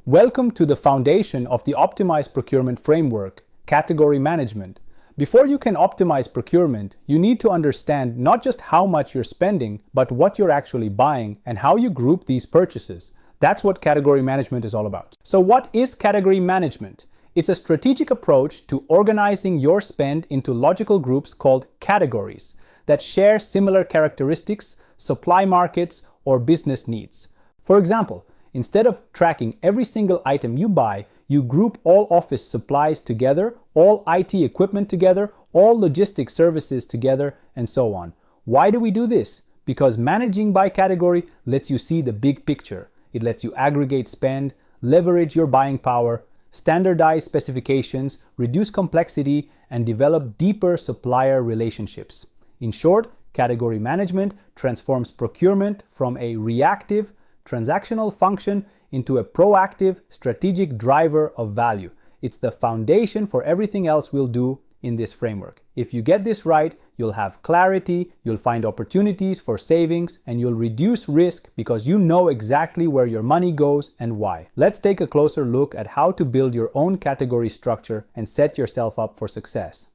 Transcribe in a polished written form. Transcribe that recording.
Welcome to the foundation of the Optimized Procurement Framework, category management. Before you can optimize procurement, you need to understand not just how much you're spending, but what you're actually buying and how you group these purchases. That's what category management is all about. So what is category management? It's a strategic approach to organizing your spend into logical groups called categories that share similar characteristics, supply markets, or business needs. For example, instead of tracking every single item you buy, you group all office supplies together, all IT equipment together, all logistics services together, and so on. Why do we do this? Because managing by category lets you see the big picture. It lets you aggregate spend, leverage your buying power, standardize specifications, reduce complexity, and develop deeper supplier relationships. In short, category management transforms procurement from a reactive, transactional function into a proactive, strategic driver of value. It's the foundation for everything else we'll do in this framework. If you get this right, you'll have clarity, you'll find opportunities for savings, and you'll reduce risk because you know exactly where your money goes and why. Let's take a closer look at how to build your own category structure and set yourself up for success.